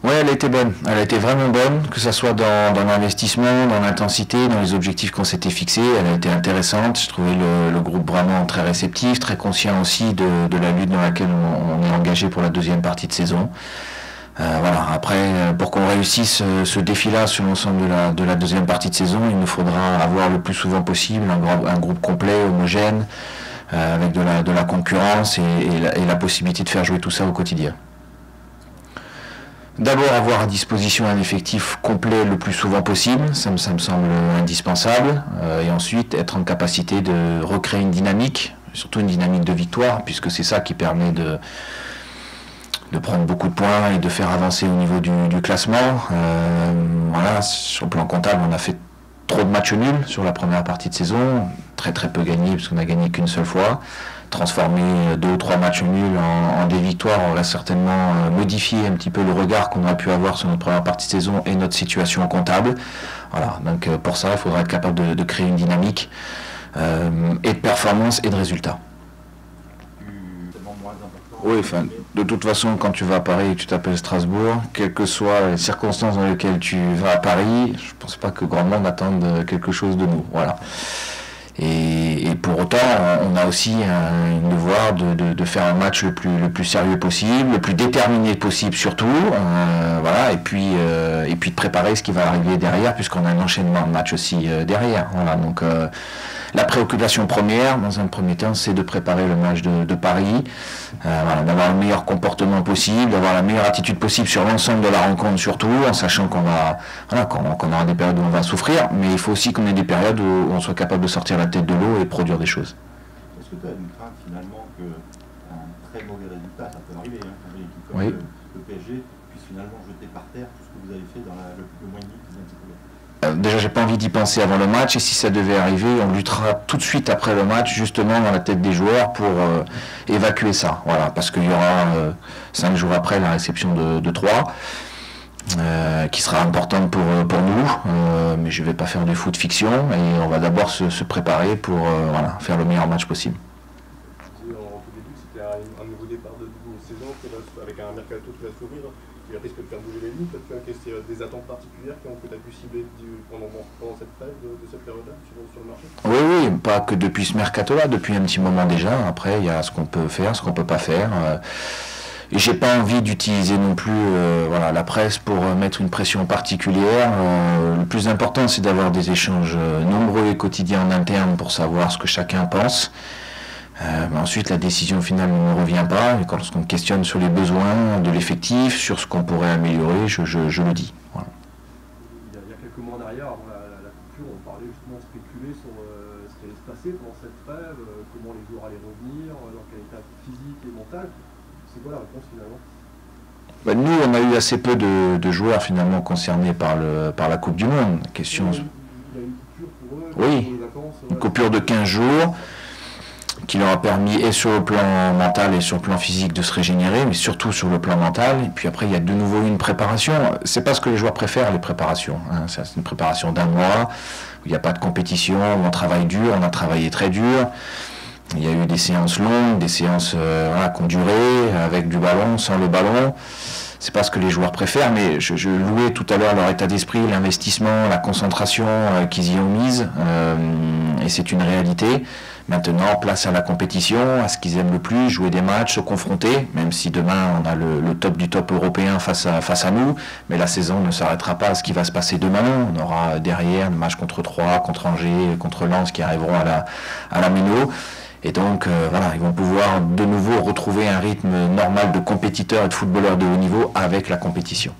Ouais, elle a été bonne. Elle a été vraiment bonne, que ce soit dans l'investissement, dans l'intensité, dans les objectifs qu'on s'était fixés. Elle a été intéressante. Je trouvais le groupe vraiment très réceptif, très conscient aussi de la lutte dans laquelle on est engagé pour la deuxième partie de saison. Voilà. Après, pour qu'on réussisse ce défi-là sur l'ensemble de la deuxième partie de saison, il nous faudra avoir le plus souvent possible un groupe complet, homogène, avec de la concurrence et la possibilité de faire jouer tout ça au quotidien. D'abord avoir à disposition un effectif complet le plus souvent possible, ça me semble indispensable, et ensuite être en capacité de recréer une dynamique, surtout une dynamique de victoire, puisque c'est ça qui permet de prendre beaucoup de points et de faire avancer au niveau du classement. Voilà, sur le plan comptable, on a fait trop de matchs nuls sur la première partie de saison, très peu gagnés, parce qu'on n'a gagné qu'une seule fois. Transformer 2 ou 3 matchs nuls en des victoires aurait certainement modifié un petit peu le regard qu'on aurait pu avoir sur notre première partie de saison et notre situation comptable. Voilà, donc pour ça, il faudra être capable de créer une dynamique et de performance et de résultats. Oui, enfin, de toute façon, quand tu vas à Paris et que tu t'appelles Strasbourg, quelles que soient les circonstances dans lesquelles tu vas à Paris, je ne pense pas que grand monde attende quelque chose de nous. Voilà. Et pour autant, on a aussi un devoir de faire un match le plus sérieux possible, le plus déterminé possible surtout, voilà, et puis de préparer ce qui va arriver derrière, puisqu'on a un enchaînement de matchs aussi derrière. Voilà, donc la préoccupation première, dans un premier temps, c'est de préparer le match de Paris, voilà, d'avoir le meilleur comportement possible, d'avoir la meilleure attitude possible sur l'ensemble de la rencontre surtout, en sachant qu'on aura des périodes où on va souffrir, mais il faut aussi qu'on ait des périodes où on soit capable de sortir la tête de l'eau et produire des choses. Est-ce que tu as une crainte finalement qu'un très mauvais résultat, ça peut arriver, hein, quand une équipe comme oui. le PSG puisse finalement jeter par terre tout ce que vous avez fait dans le mois et demi qui vient de s'écouler? Déjà, j'ai pas envie d'y penser avant le match, et si ça devait arriver, on luttera tout de suite après le match, justement dans la tête des joueurs pour évacuer ça. Voilà, parce qu'il y aura 5 jours après la réception de Troyes, qui sera importante pour nous, mais je vais pas faire du foot fiction, et on va d'abord se préparer pour voilà, faire le meilleur match possible. Tu disais en tout début que c'était un nouveau départ de saison avec un mercato qui va s'ouvrir, qui risque de faire bouger les lignes. Tu as des attentes particulières qui ont peut-être pu cibler pendant cette trêve de cette période-là sur le marché? Oui, pas que depuis ce mercato-là, depuis un petit moment déjà. Après, il y a ce qu'on peut faire, ce qu'on peut pas faire. Et j'ai pas envie d'utiliser non plus voilà, la presse pour mettre une pression particulière. Le plus important, c'est d'avoir des échanges nombreux et quotidiens en interne pour savoir ce que chacun pense. Ensuite, la décision finale ne me revient pas. Et quand on questionne sur les besoins de l'effectif, sur ce qu'on pourrait améliorer, je le dis. Voilà. Il y a quelques mois derrière, avant la coupure, on parlait justement de spéculer sur ce qui allait se passer pendant cette trêve, comment les joueurs allaient revenir, dans quel état physique et mental. C'est quoi la réponse finalement? Nous, on a eu assez peu de joueurs finalement concernés par la Coupe du Monde. Question... Il y a une coupure pour eux, oui, pour les vacances, une coupure de 15 jours qui leur a permis, et sur le plan mental et sur le plan physique, de se régénérer, mais surtout sur le plan mental. Et puis après, il y a de nouveau une préparation. C'est pas ce que les joueurs préfèrent, les préparations. Hein. C'est une préparation d'1 mois, où il n'y a pas de compétition, où on travaille dur, on a travaillé très dur. Il y a eu des séances longues, des séances voilà, qui ont duré, avec du ballon, sans le ballon. C'est pas ce que les joueurs préfèrent, mais je louais tout à l'heure leur état d'esprit, l'investissement, la concentration qu'ils y ont mise, et c'est une réalité. Maintenant, place à la compétition, à ce qu'ils aiment le plus, jouer des matchs, se confronter, même si demain on a le top du top européen face à nous, mais la saison ne s'arrêtera pas à ce qui va se passer demain. On aura derrière le match contre Troyes, contre Angers, contre Lens qui arriveront à la Méno. Et donc, voilà, ils vont pouvoir de nouveau retrouver un rythme normal de compétiteurs et de footballeurs de haut niveau avec la compétition.